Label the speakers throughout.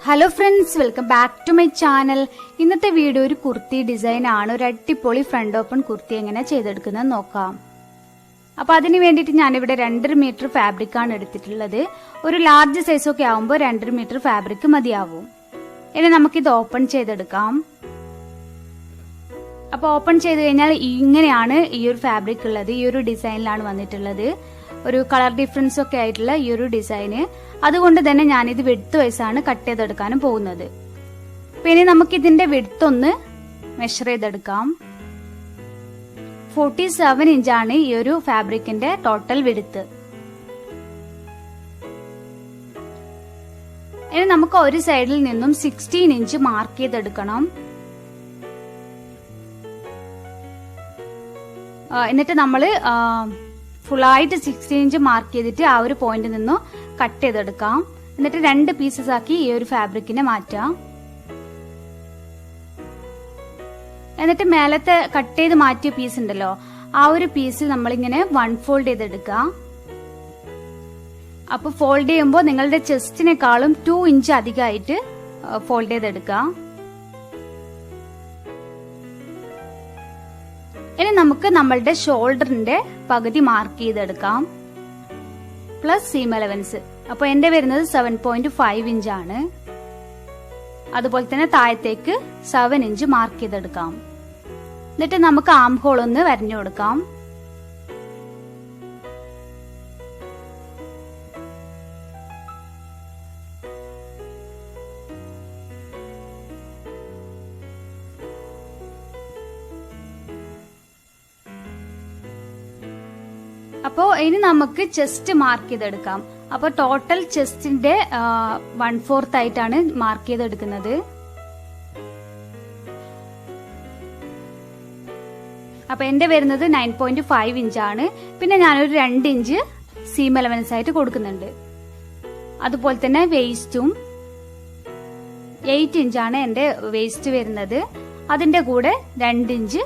Speaker 1: Hello friends, welcome back to my channel. ഇന്നത്തെ video ഒരു kurti design ആണ്. ഒരു അടിപൊളി ഫ്രണ്ട് ഓപ്പൺ കുർത്തി എങ്ങനെ ചെയ്തെടുക്കുന്നത് നോക്കാം. അപ്പൊ അതിന് വേണ്ടിയിട്ട് ഞാനിവിടെ 2.5 മീറ്റർ ഫാബ്രിക് ആണ് എടുത്തിട്ടുള്ളത്. ഒരു ലാർജ് സൈസ് ഒക്കെ ആവുമ്പോൾ 2.5 മീറ്റർ ഫാബ്രിക് മതിയാവും. ഇനി നമുക്കിത് ഓപ്പൺ ചെയ്തെടുക്കാം. അപ്പൊ ഓപ്പൺ ചെയ്ത് കഴിഞ്ഞാൽ ഇങ്ങനെയാണ് ഈ ഒരു ഫാബ്രിക് ഉള്ളത്. ഈ ഒരു ഡിസൈനിലാണ് വന്നിട്ടുള്ളത്. ഒരു കളർ ഡിഫറൻസ് ഒക്കെ ആയിട്ടുള്ള ഈ ഒരു ഡിസൈന്. അതുകൊണ്ട് തന്നെ ഞാനിത് വിഡ്ത്ത് വൈസാണ് കട്ട് ചെയ്തെടുക്കാനും പോകുന്നത്. പിന്നെ നമുക്ക് ഇതിന്റെ വിഡ്ത്ത് ഒന്ന് മെഷർ ചെയ്തെടുക്കാം. 47 ഇഞ്ചാണ് ഈ ഒരു ഫാബ്രിക്കിന്റെ ടോട്ടൽ വിഡ്ത്ത്. ഇനി നമുക്ക് ഒരു സൈഡിൽ നിന്നും 16 ഇഞ്ച് മാർക്ക് ചെയ്തെടുക്കണം. എന്നിട്ട് നമ്മള് ഫുള്ളായിട്ട് 16 ഇഞ്ച് മാർക്ക് ചെയ്തിട്ട് ആ ഒരു പോയിന്റിൽ നിന്നും കട്ട് ചെയ്തെടുക്കാം. എന്നിട്ട് 2 പീസസ് ആക്കി ഈ ഒരു ഫാബ്രിക്കിനെ മാറ്റാം. എന്നിട്ട് മേലത്തെ കട്ട് ചെയ്ത് മാറ്റിയ പീസ് ഉണ്ടല്ലോ, ആ ഒരു പീസ് നമ്മളിങ്ങനെ 1 ഫോൾഡ് ചെയ്തെടുക്കാം. അപ്പൊ ഫോൾഡ് ചെയ്യുമ്പോൾ നിങ്ങളുടെ ചെസ്റ്റിനേക്കാളും 2 ഇഞ്ച് അധികമായിട്ട് ഫോൾഡ് ചെയ്തെടുക്കാം. ഇനി നമുക്ക് നമ്മളുടെ ഷോൾഡറിന്റെ പകുതി മാർക്ക് ചെയ്തെടുക്കാം, പ്ലസ് സീം അലവൻസ്. അപ്പൊ എന്റെ വരുന്നത് 7.5 ഇഞ്ചാണ്. അതുപോലെ തന്നെ താഴത്തേക്ക് 7 ഇഞ്ച് മാർക്ക് ചെയ്തെടുക്കാം. എന്നിട്ട് നമുക്ക് ആം ഹോൾ ഒന്ന് വരഞ്ഞു കൊടുക്കാം. അപ്പോ ഇനി നമുക്ക് ചെസ്റ്റ് മാർക്ക് ചെയ്തെടുക്കാം. അപ്പൊ ടോട്ടൽ ചെസ്റ്റിന്റെ 1/4 ആയിട്ടാണ് മാർക്ക് ചെയ്തെടുക്കുന്നത്. അപ്പൊ എന്റെ വരുന്നത് 9.5 ഇഞ്ചാണ്. പിന്നെ ഞാനൊരു 2 ഇഞ്ച് സീം അലവൻസ് ആയിട്ട് കൊടുക്കുന്നുണ്ട്. അതുപോലെ തന്നെ വേസ്റ്റും 8 ഇഞ്ചാണ് എന്റെ വേസ്റ്റ് വരുന്നത്. അതിന്റെ കൂടെ 2 ഇഞ്ച്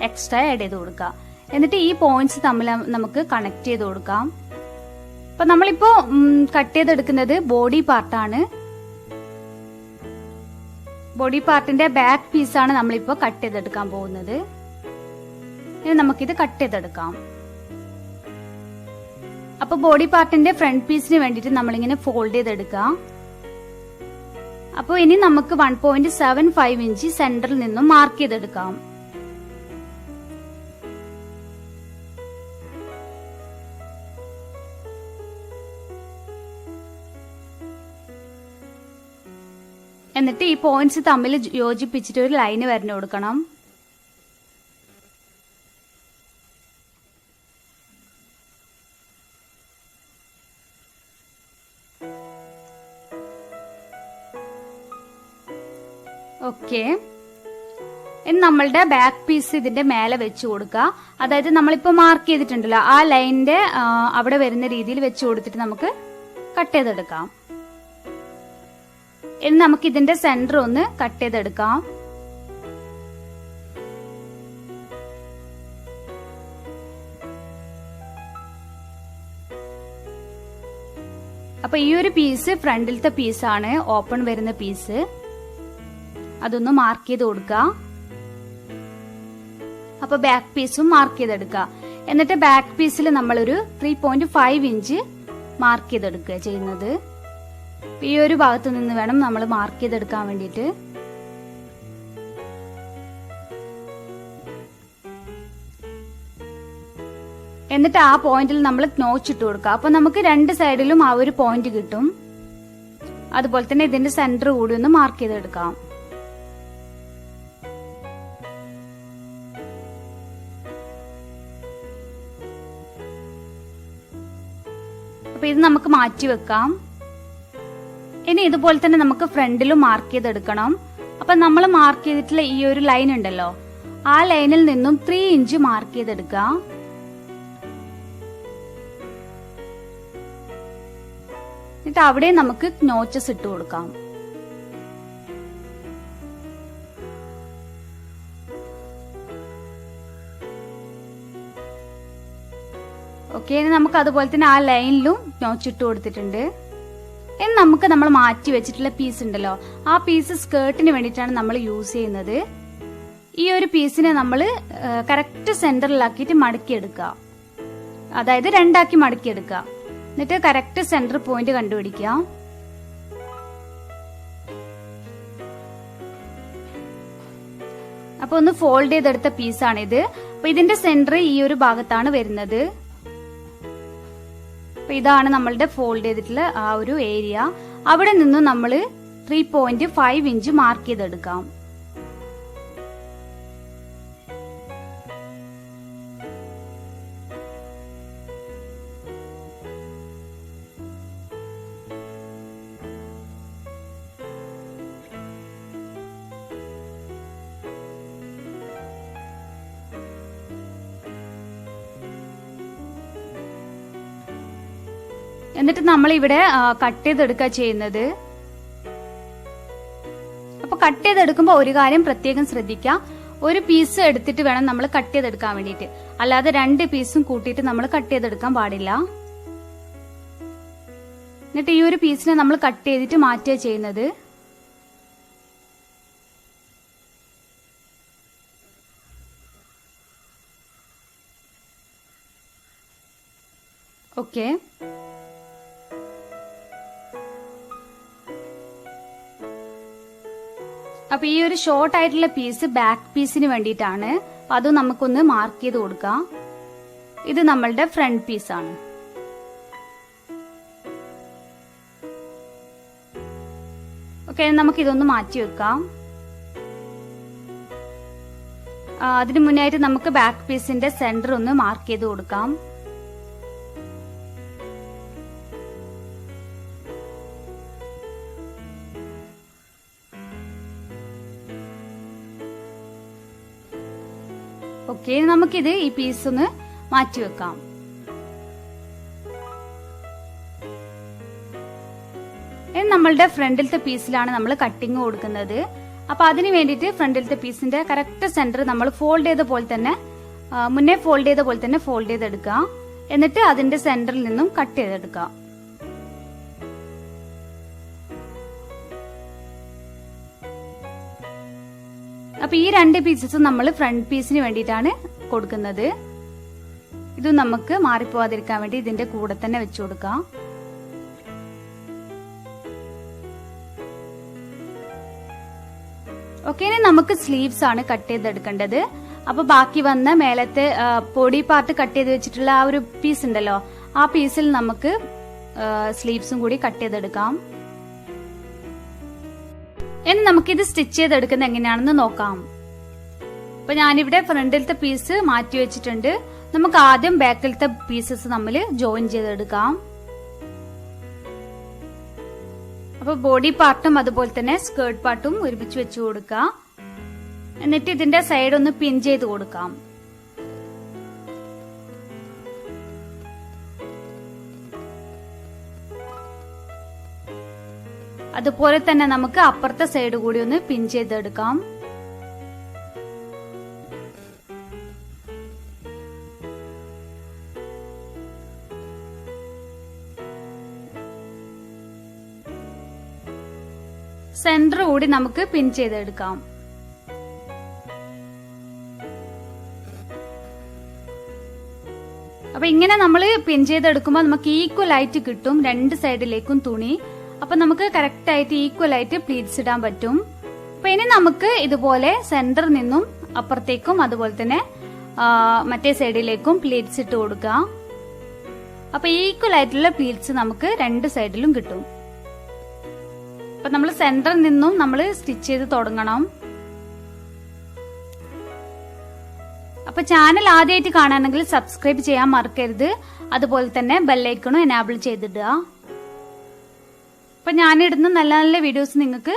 Speaker 1: എക്സ്ട്രാ ആഡ് ചെയ്ത് കൊടുക്കാം. എന്നിട്ട് ഈ പോയിന്റ്സ് തമ്മിൽ നമുക്ക് കണക്ട് ചെയ്ത് കൊടുക്കാം. അപ്പൊ നമ്മളിപ്പോ കട്ട് ചെയ്തെടുക്കുന്നത് ബോഡി പാർട്ടാണ്. ബോഡി പാർട്ടിന്റെ ബാക്ക് പീസാണ് നമ്മളിപ്പോ കട്ട് ചെയ്തെടുക്കാൻ പോകുന്നത്. ഇനി നമുക്കിത് കട്ട് ചെയ്തെടുക്കാം. അപ്പൊ ബോഡി പാർട്ടിന്റെ ഫ്രണ്ട് പീസിന് വേണ്ടിയിട്ട് നമ്മളിങ്ങനെ ഫോൾഡ് ചെയ്തെടുക്കാം. അപ്പൊ ഇനി നമുക്ക് 1.75 ഇഞ്ച് സെന്ററിൽ നിന്നും മാർക്ക് ചെയ്തെടുക്കാം. എന്നിട്ട് ഈ പോയിന്റ്സ് തമ്മിൽ യോജിപ്പിച്ചിട്ട് ഒരു ലൈന് വരഞ്ഞു കൊടുക്കണം. ഓക്കെ, ഇനി നമ്മളുടെ ബാക്ക് പീസ് ഇതിന്റെ മേലെ വെച്ചു കൊടുക്കുക. അതായത് നമ്മളിപ്പോ മാർക്ക് ചെയ്തിട്ടുണ്ടല്ലോ, ആ ലൈനിന്റെ അവിടെ വരുന്ന രീതിയിൽ വെച്ചു കൊടുത്തിട്ട് നമുക്ക് കട്ട് ചെയ്തെടുക്കാം. ഇനി നമുക്ക് ഇതിന്റെ സെന്റർ ഒന്ന് കട്ട് ചെയ്തെടുക്കാം. അപ്പൊ ഈ ഒരു പീസ് ഫ്രണ്ടിലത്തെ പീസാണ്, ഓപ്പൺ വരുന്ന പീസ്. അതൊന്ന് മാർക്ക് ചെയ്ത് കൊടുക്കുക. അപ്പൊ ബാക്ക് പീസും മാർക്ക് ചെയ്തെടുക്കുക. എന്നിട്ട് ബാക്ക് പീസിൽ നമ്മളൊരു 3.5 ഇഞ്ച് മാർക്ക് ചെയ്തെടുക്കുക ചെയ്യുന്നത്. ഈ ഒരു ഭാഗത്ത് നിന്ന് വേണം നമ്മൾ മാർക്ക് ചെയ്തെടുക്കാൻ വേണ്ടിയിട്ട്. എന്നിട്ട് ആ പോയിന്റിൽ നമ്മൾ നോച്ച് ഇട്ട് കൊടുക്കുക. അപ്പൊ നമുക്ക് 2 സൈഡിലും ആ ഒരു പോയിന്റ് കിട്ടും. അതുപോലെ തന്നെ ഇതിന്റെ സെന്റർ കൂടി ഒന്ന് മാർക്ക് ചെയ്തെടുക്കാം. അപ്പൊ ഇത് നമുക്ക് മാറ്റി വെക്കാം. ഇനി ഇതുപോലെ തന്നെ നമുക്ക് ഫ്രണ്ടിലും മാർക്ക് ചെയ്തെടുക്കണം. അപ്പൊ നമ്മൾ മാർക്ക് ചെയ്തിട്ടുള്ള ഈ ഒരു ലൈൻ ഉണ്ടല്ലോ, ആ ലൈനിൽ നിന്നും 3 ഇഞ്ച് മാർക്ക് ചെയ്തെടുക്കുക. എന്നിട്ട് അവിടെ നമുക്ക് നോച്ചസ് ഇട്ട് കൊടുക്കാം. ഓക്കെ, ഇനി നമുക്ക് അതുപോലെ തന്നെ ആ ലൈനിലും നോച്ച് ഇട്ട് കൊടുത്തിട്ടുണ്ട്. ഇനി നമുക്ക് നമ്മൾ മാറ്റി വെച്ചിട്ടുള്ള പീസ് ഉണ്ടല്ലോ, ആ പീസ് സ്കേർട്ടിന് വേണ്ടിയിട്ടാണ് നമ്മൾ യൂസ് ചെയ്യുന്നത്. ഈ ഒരു പീസിനെ നമ്മൾ കറക്റ്റ് സെന്ററിലാക്കിയിട്ട് മടക്കിയെടുക്കുക, അതായത് രണ്ടാക്കി മടക്കിയെടുക്കുക. എന്നിട്ട് കറക്റ്റ് സെന്റർ പോയിന്റ് കണ്ടുപിടിക്കുക. അപ്പൊ ഒന്ന് ഫോൾഡ് ചെയ്തെടുത്ത പീസാണിത്. അപ്പൊ ഇതിന്റെ സെന്റർ ഈ ഒരു ഭാഗത്താണ് വരുന്നത്. അപ്പൊ ഇതാണ് നമ്മളുടെ ഫോൾഡ് ചെയ്തിട്ടുള്ള ആ ഒരു ഏരിയ. അവിടെ നിന്നും നമ്മൾ 3.5 ഇഞ്ച് മാർക്ക് ചെയ്തെടുക്കാം. എന്നിട്ട് നമ്മൾ ഇവിടെ കട്ട് ചെയ്തെടുക്കുക ചെയ്യുന്നത്. അപ്പൊ കട്ട് ചെയ്തെടുക്കുമ്പോൾ ഒരു കാര്യം പ്രത്യേകം ശ്രദ്ധിക്കുക, ഒരു പീസ് എടുത്തിട്ട് വേണം നമ്മൾ കട്ട് ചെയ്തെടുക്കാൻ വേണ്ടിയിട്ട്. അല്ലാതെ 2 പീസും കൂട്ടിയിട്ട് നമ്മൾ കട്ട് ചെയ്തെടുക്കാൻ പാടില്ല. എന്നിട്ട് ഈ ഒരു പീസിനെ നമ്മൾ കട്ട് ചെയ്തിട്ട് മാറ്റുക ചെയ്യുന്നത്. ഓക്കെ, അപ്പൊ ഈ ഒരു ഷോർട്ട് ആയിട്ടുള്ള പീസ് ബാക്ക് പീസിന് വേണ്ടിയിട്ടാണ്. അത് നമുക്കൊന്ന് മാർക്ക് ചെയ്ത് കൊടുക്കാം. ഇത് നമ്മളുടെ ഫ്രണ്ട് പീസാണ്. ഓക്കെ, നമുക്ക് ഇതൊന്ന് മാറ്റി വെക്കാം. അതിനു മുന്നായിട്ട് നമുക്ക് ബാക്ക് പീസിന്റെ സെന്റർ ഒന്ന് മാർക്ക് ചെയ്ത് കൊടുക്കാം. ഓക്കെ, നമുക്കിത് ഈ പീസ് ഒന്ന് മാറ്റി വെക്കാം. നമ്മളുടെ ഫ്രണ്ടിലത്തെ പീസിലാണ് നമ്മൾ കട്ടിങ് കൊടുക്കുന്നത്. അപ്പൊ അതിന് വേണ്ടിയിട്ട് ഫ്രണ്ടിലത്തെ പീസിന്റെ കറക്റ്റ് സെന്റർ നമ്മൾ ഫോൾഡ് ചെയ്ത പോലെ തന്നെ, മുന്നേ ഫോൾഡ് ചെയ്ത പോലെ തന്നെ ഫോൾഡ് ചെയ്തെടുക്കുക. എന്നിട്ട് അതിന്റെ സെന്ററിൽ നിന്നും കട്ട് ചെയ്തെടുക്കുക. അപ്പൊ ഈ 2 പീസസും നമ്മൾ ഫ്രണ്ട് പീസിന് വേണ്ടിയിട്ടാണ് കൊടുക്കുന്നത്. ഇത് നമുക്ക് മാറിപ്പോവാതിരിക്കാൻ വേണ്ടി ഇതിന്റെ കൂടെ തന്നെ വെച്ചു കൊടുക്കാം. ഓക്കെ, ഇനി നമുക്ക് സ്ലീവ്സ് ആണ് കട്ട് ചെയ്തെടുക്കേണ്ടത്. അപ്പൊ ബാക്കി വന്ന മേലത്തെ ബോഡി പാർട്ട് കട്ട് ചെയ്ത് വെച്ചിട്ടുള്ള ആ ഒരു പീസ് ഉണ്ടല്ലോ, ആ പീസിൽ നമുക്ക് സ്ലീവ്സും കൂടി കട്ട് ചെയ്തെടുക്കാം. ഇനി നമുക്കിത് സ്റ്റിച്ച് ചെയ്തെടുക്കുന്നത് എങ്ങനെയാണെന്ന് നോക്കാം. അപ്പൊ ഞാനിവിടെ ഫ്രണ്ടിലത്തെ പീസ് മാറ്റി വെച്ചിട്ടുണ്ട്. നമുക്ക് ആദ്യം ബാക്കിലത്തെ പീസസ് നമ്മൾ ജോയിൻ ചെയ്തെടുക്കാം. അപ്പൊ ബോഡി പാർട്ടും അതുപോലെ തന്നെ സ്കേർട്ട് പാർട്ടും ഒരുമിച്ച് വെച്ചു കൊടുക്കുക. എന്നിട്ട് ഇതിന്റെ സൈഡ് ഒന്ന് പിൻ ചെയ്ത് കൊടുക്കാം. അതുപോലെ തന്നെ നമുക്ക് അപ്പുറത്തെ സൈഡ് കൂടി ഒന്ന് പിൻ ചെയ്തെടുക്കാം. സെന്റർ കൂടി നമുക്ക് പിൻ ചെയ്തെടുക്കാം. അപ്പൊ ഇങ്ങനെ നമ്മൾ പിൻ ചെയ്തെടുക്കുമ്പോൾ നമുക്ക് ഈക്വൽ ആയിട്ട് കിട്ടും 2 സൈഡിലേക്കും തുണി. അപ്പൊ നമുക്ക് കറക്റ്റ് ആയിട്ട് ഈക്വൽ ആയിട്ട് പ്ലീറ്റ്സ് ഇടാൻ പറ്റും. അപ്പൊ ഇനി നമുക്ക് ഇതുപോലെ സെന്ററിൽ നിന്നും അപ്പുറത്തേക്കും അതുപോലെ തന്നെ മറ്റേ സൈഡിലേക്കും പ്ലീറ്റ്സ് ഇട്ട് കൊടുക്കാം. അപ്പൊ ഈക്വൽ ആയിട്ടുള്ള പ്ലീറ്റ്സ് നമുക്ക് 2 സൈഡിലും കിട്ടും. അപ്പൊ നമ്മൾ സെന്ററിൽ നിന്നും നമ്മൾ സ്റ്റിച്ച് ചെയ്ത് തുടങ്ങണം. അപ്പൊ ചാനൽ ആദ്യമായിട്ട് കാണാനെങ്കിൽ സബ്സ്ക്രൈബ് ചെയ്യാൻ മറക്കരുത്. അതുപോലെ തന്നെ ബെല്ലൈക്കണും എനാബിൾ ചെയ്തിടുക. അപ്പൊ ഞാനിടുന്ന നല്ല നല്ല വീഡിയോസ് നിങ്ങൾക്ക്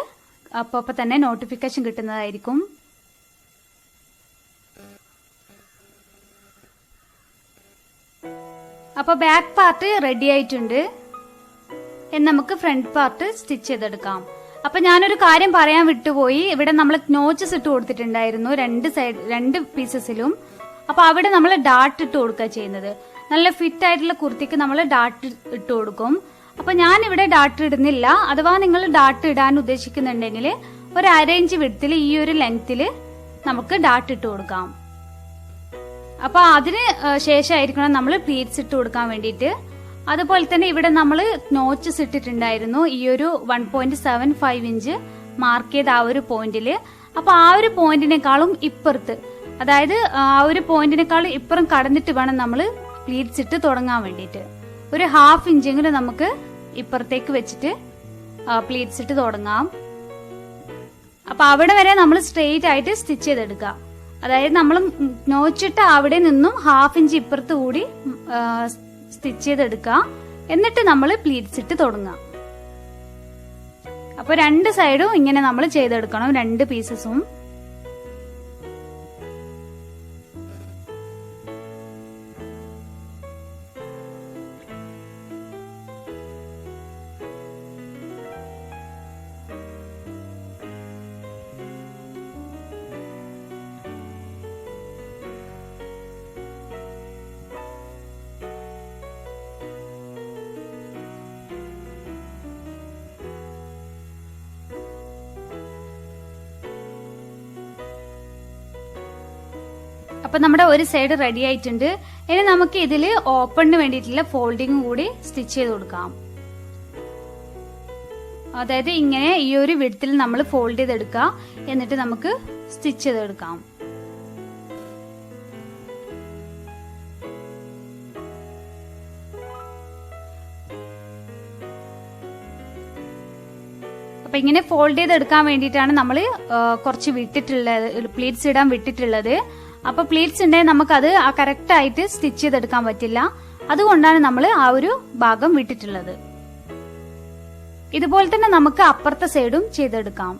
Speaker 1: അപ്പൊ തന്നെ നോട്ടിഫിക്കേഷൻ കിട്ടുന്നതായിരിക്കും. അപ്പൊ ബാക്ക് പാർട്ട് റെഡി ആയിട്ടുണ്ട്. ഇനി നമുക്ക് ഫ്രണ്ട് പാർട്ട് സ്റ്റിച്ച് ചെയ്തെടുക്കാം. അപ്പൊ ഞാനൊരു കാര്യം പറയാൻ വിട്ടുപോയി. ഇവിടെ നമ്മൾ നോച്ചസ് ഇട്ട് കൊടുത്തിട്ടുണ്ടായിരുന്നു 2 പീസസിലും. അപ്പൊ അവിടെ നമ്മൾ ഡാർട്ട് ഇട്ട് കൊടുക്കുക ചെയ്യുന്നത്. നല്ല ഫിറ്റ് ആയിട്ടുള്ള കുർത്തിക്ക് നമ്മൾ ഡാർട്ട് ഇട്ട് കൊടുക്കും. അപ്പൊ ഞാൻ ഇവിടെ ഡാട്ട് ഇടുന്നില്ല. അഥവാ നിങ്ങൾ ഡാട്ട് ഇടാൻ ഉദ്ദേശിക്കുന്നുണ്ടെങ്കിൽ ഒരു 1/2 ഇഞ്ച് വിഡ്ത്തിൽ ഈ ഒരു ലെങ്ത്തിൽ നമുക്ക് ഡാട്ട് ഇട്ട് കൊടുക്കാം. അപ്പൊ അതിന് ശേഷമായിരിക്കണം നമ്മൾ പ്ലീറ്റ്സ് ഇട്ട് കൊടുക്കാൻ വേണ്ടിയിട്ട്. അതുപോലെ തന്നെ ഇവിടെ നമ്മൾ നോച്ചസ് ഇട്ടിട്ടുണ്ടായിരുന്നു ഈ ഒരു 1.75 ഇഞ്ച് മാർക്ക് ചെയ്ത ആ ഒരു പോയിന്റില്. അപ്പൊ ആ ഒരു പോയിന്റിനേക്കാളും ഇപ്പുറത്ത്, അതായത് ആ ഒരു പോയിന്റിനേക്കാളും ഇപ്പുറം കടന്നിട്ട് വേണം നമ്മൾ പ്ലീറ്റ്സ് ഇട്ട് തുടങ്ങാൻ വേണ്ടിയിട്ട്. ഒരു 1/2 ഇഞ്ചെങ്കിലും നമുക്ക് ഇപ്പുറത്തേക്ക് വെച്ചിട്ട് പ്ലീറ്റ്സ് ഇട്ട് തുടങ്ങാം. അപ്പൊ അവിടെ വരെ നമ്മൾ സ്ട്രെയിറ്റ് ആയിട്ട് സ്റ്റിച്ച് ചെയ്തെടുക്കുക. അതായത് നമ്മൾ നോച്ചിട്ട് അവിടെ നിന്നും 1/2 ഇഞ്ച് ഇപ്പുറത്ത് കൂടി സ്റ്റിച്ച് ചെയ്തെടുക്കുക. എന്നിട്ട് നമ്മൾ പ്ലീറ്റ്സ് ഇട്ട് തുടങ്ങുക. അപ്പൊ 2 സൈഡും ഇങ്ങനെ നമ്മൾ ചെയ്തെടുക്കണം, 2 പീസസും. അപ്പൊ നമ്മുടെ ഒരു സൈഡ് റെഡി ആയിട്ടുണ്ട്. ഇനി നമുക്ക് ഇതിൽ ഓപ്പണിന് വേണ്ടിയിട്ടുള്ള ഫോൾഡിങ് കൂടി സ്റ്റിച്ച് ചെയ്ത് കൊടുക്കാം. അതായത് ഇങ്ങനെ ഈ ഒരു വിഡ്ത്തിൽ നമ്മൾ ഫോൾഡ് ചെയ്തെടുക്കുക. എന്നിട്ട് നമുക്ക് സ്റ്റിച്ച് ചെയ്തെടുക്കാം. അപ്പൊ ഇങ്ങനെ ഫോൾഡ് ചെയ്തെടുക്കാൻ വേണ്ടിയിട്ടാണ് നമ്മൾ കുറച്ച് വിട്ടിട്ടുള്ളത്, പ്ലീറ്റ്സ് ഇടാൻ വിട്ടിട്ടുള്ളത്. അപ്പൊ പ്ലീറ്റ്സ് ഉണ്ടെങ്കിൽ നമുക്കത് കറക്റ്റ് ആയിട്ട് സ്റ്റിച്ച് ചെയ്തെടുക്കാൻ പറ്റില്ല. അതുകൊണ്ടാണ് നമ്മൾ ആ ഒരു ഭാഗം വിട്ടിട്ടുള്ളത്. ഇതുപോലെ തന്നെ നമുക്ക് അപ്പുറത്തെ സൈഡും ചെയ്തെടുക്കാം.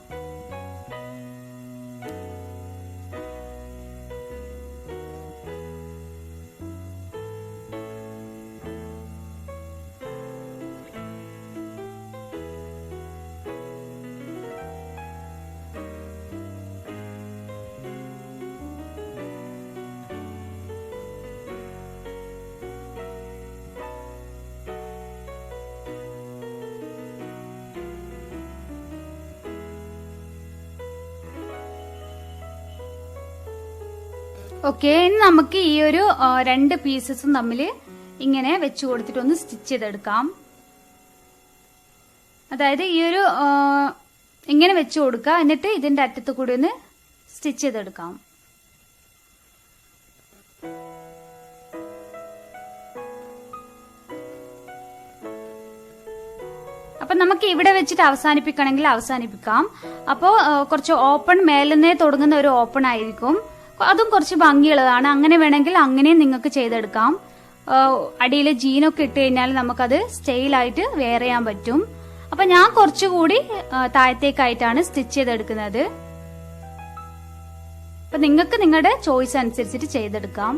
Speaker 1: ഓക്കെ, ഇനി നമുക്ക് ഈ ഒരു 2 പീസസും തമ്മിൽ ഇങ്ങനെ വെച്ചു കൊടുത്തിട്ട് ഒന്ന് സ്റ്റിച്ച് ചെയ്തെടുക്കാം. അതായത് ഈ ഒരു ഇങ്ങനെ വെച്ചു കൊടുക്കുക. എന്നിട്ട് ഇതിന്റെ അറ്റത്ത് കൂടി ഒന്ന് സ്റ്റിച്ച് ചെയ്തെടുക്കാം. അപ്പൊ നമുക്ക് ഇവിടെ വെച്ചിട്ട് അവസാനിപ്പിക്കണമെങ്കിൽ അവസാനിപ്പിക്കാം. അപ്പോ കുറച്ച് ഓപ്പൺ മേലെന്നേ തുടങ്ങുന്ന ഒരു ഓപ്പൺ ആയിരിക്കും. അതും കുറച്ച് ഭംഗിയുള്ളതാണ്. അങ്ങനെ വേണമെങ്കിൽ അങ്ങനെയും നിങ്ങൾക്ക് ചെയ്തെടുക്കാം. അടിയിൽ ജീനൊക്കെ ഇട്ട് കഴിഞ്ഞാൽ നമുക്കത് സ്റ്റൈലായിട്ട് വെയർ ചെയ്യാൻ പറ്റും. അപ്പൊ ഞാൻ കുറച്ചുകൂടി താഴത്തേക്കായിട്ടാണ് സ്റ്റിച്ച് ചെയ്തെടുക്കുന്നത്. അപ്പൊ നിങ്ങൾക്ക് നിങ്ങളുടെ ചോയ്സ് അനുസരിച്ചിട്ട് ചെയ്തെടുക്കാം.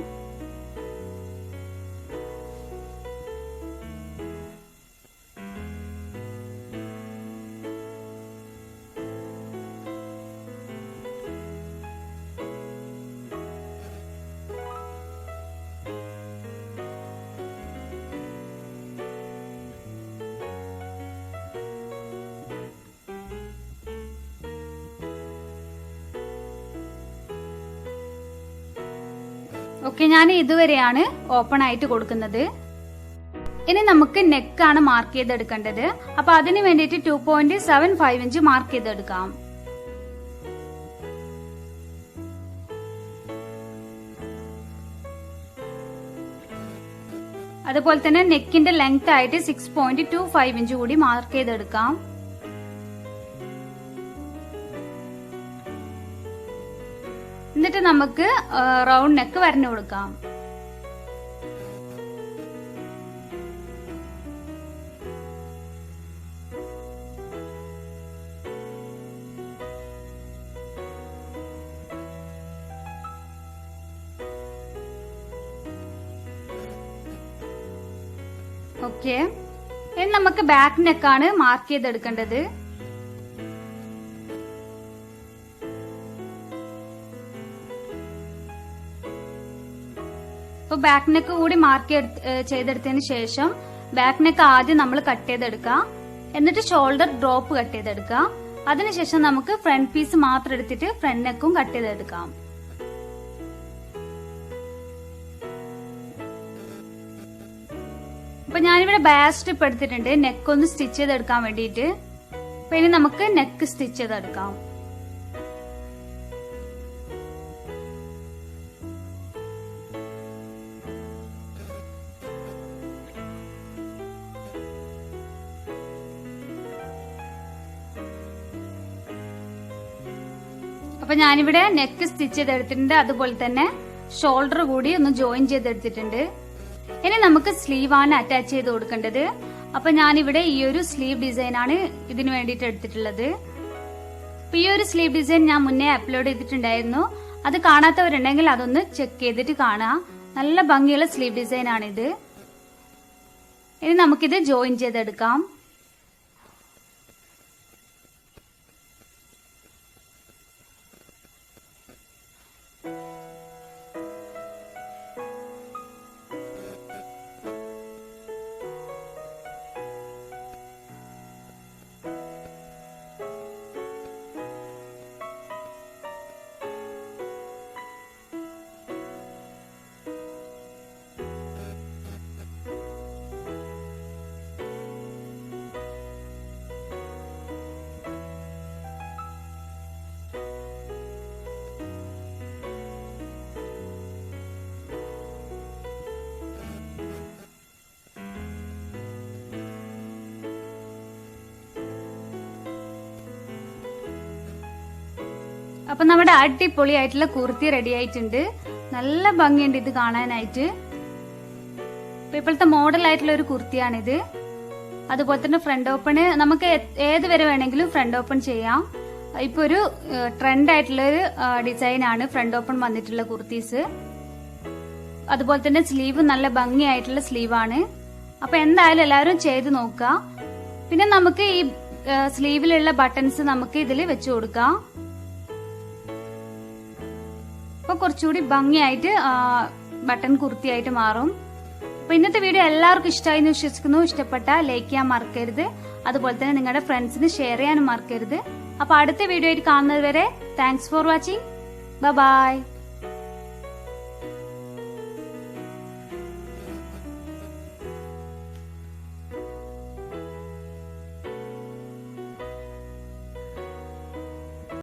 Speaker 1: ഓക്കെ, ഞാൻ ഇതുവരെയാണ് ഓപ്പൺ ആയിട്ട് കൊടുക്കുന്നത്. ഇനി നമുക്ക് നെക്കാണ് മാർക്ക് ചെയ്തെടുക്കേണ്ടത്. അപ്പൊ അതിന് വേണ്ടിയിട്ട് 2.75 ഇഞ്ച് മാർക്ക് ചെയ്തെടുക്കാം. അതുപോലെ തന്നെ നെക്കിന്റെ ലെങ്ത് ആയിട്ട് 6.25 ഇഞ്ച് കൂടി മാർക്ക് ചെയ്തെടുക്കാം. എന്നിട്ട് നമുക്ക് റൗണ്ട് നെക്ക് വരഞ്ഞു കൊടുക്കാം. ഓക്കെ, ഇനി നമുക്ക് ബാക്ക് നെക്കാണ് മാർക്ക് ചെയ്തെടുക്കേണ്ടത്. അപ്പൊ ബാക്ക് നെക്ക് കൂടി മാർക്ക് ചെയ്തെടുത്തതിന് ശേഷം ബാക്ക് നെക്ക് ആദ്യം നമ്മൾ കട്ട് ചെയ്തെടുക്കുക. എന്നിട്ട് ഷോൾഡർ ഡ്രോപ്പ് കട്ട് ചെയ്തെടുക്കുക. അതിനുശേഷം നമുക്ക് ഫ്രണ്ട് പീസ് മാത്രം എടുത്തിട്ട് ഫ്രണ്ട് നെക്കും കട്ട് ചെയ്തെടുക്കാം. അപ്പൊ ഞാനിവിടെ ബാക്ക് സ്ട്രിപ്പ് എടുത്തിട്ടുണ്ട് നെക്ക് ഒന്ന് സ്റ്റിച്ച് ചെയ്തെടുക്കാൻ വേണ്ടിയിട്ട്. അപ്പൊ ഇനി നമുക്ക് നെക്ക് സ്റ്റിച്ച് ചെയ്തെടുക്കാം. അപ്പൊ ഞാനിവിടെ നെക്ക് സ്റ്റിച്ച് ചെയ്തെടുത്തിട്ടുണ്ട്. അതുപോലെ തന്നെ ഷോൾഡർ കൂടി ഒന്ന് ജോയിൻ ചെയ്തെടുത്തിട്ടുണ്ട്. ഇനി നമുക്ക് സ്ലീവ് ആണ് അറ്റാച്ച് ചെയ്ത് കൊടുക്കേണ്ടത്. അപ്പൊ ഞാനിവിടെ ഈ ഒരു സ്ലീവ് ഡിസൈൻ ആണ് ഇതിനു വേണ്ടിയിട്ട് എടുത്തിട്ടുള്ളത്. അപ്പൊ ഈ ഒരു സ്ലീവ് ഡിസൈൻ ഞാൻ മുന്നേ അപ്ലോഡ് ചെയ്തിട്ടുണ്ടായിരുന്നു. അത് കാണാത്തവരുണ്ടെങ്കിൽ അതൊന്ന് ചെക്ക് ചെയ്തിട്ട് കാണാം. നല്ല ഭംഗിയുള്ള സ്ലീവ് ഡിസൈൻ ആണിത്. ഇനി നമുക്കിത് ജോയിൻ ചെയ്തെടുക്കാം. അപ്പൊ നമ്മുടെ അടിപൊളിയായിട്ടുള്ള കുർത്തി റെഡി ആയിട്ടുണ്ട്. നല്ല ഭംഗിയുണ്ട് ഇത് കാണാനായിട്ട്. ഇപ്പോഴത്തെ മോഡൽ ആയിട്ടുള്ള ഒരു കുർത്തിയാണിത്. അതുപോലെ തന്നെ ഫ്രണ്ട് ഓപ്പണ് നമുക്ക് ഏത് വരെ വേണമെങ്കിലും ഫ്രണ്ട് ഓപ്പൺ ചെയ്യാം. ഇപ്പൊ ഒരു ട്രെൻഡ് ആയിട്ടുള്ള ഒരു ഡിസൈൻ ആണ് ഫ്രണ്ട് ഓപ്പൺ വന്നിട്ടുള്ള കുർത്തീസ്. അതുപോലെ തന്നെ സ്ലീവ് നല്ല ഭംഗിയായിട്ടുള്ള സ്ലീവ് ആണ്. അപ്പൊ എന്തായാലും എല്ലാവരും ചെയ്ത് നോക്കുക. പിന്നെ നമുക്ക് ഈ സ്ലീവിലുള്ള ബട്ടൺസ് നമുക്ക് ഇതിൽ വെച്ചു കൊടുക്കാം. അപ്പൊ കുറച്ചുകൂടി ഭംഗിയായിട്ട് ബട്ടൺ കുർത്തിയായിട്ട് മാറും. അപ്പൊ ഇന്നത്തെ വീഡിയോ എല്ലാവർക്കും ഇഷ്ടമായി എന്ന് വിശ്വസിക്കുന്നു. ഇഷ്ടപ്പെട്ട ലൈക്ക് ചെയ്യാൻ മറക്കരുത്. അതുപോലെ തന്നെ നിങ്ങളുടെ ഫ്രണ്ട്സിന് ഷെയർ ചെയ്യാനും മറക്കരുത്. അപ്പൊ അടുത്ത വീഡിയോ ആയിട്ട് കാണുന്നത് വരെ താങ്ക്സ് ഫോർ വാച്ചിങ്. ബൈ.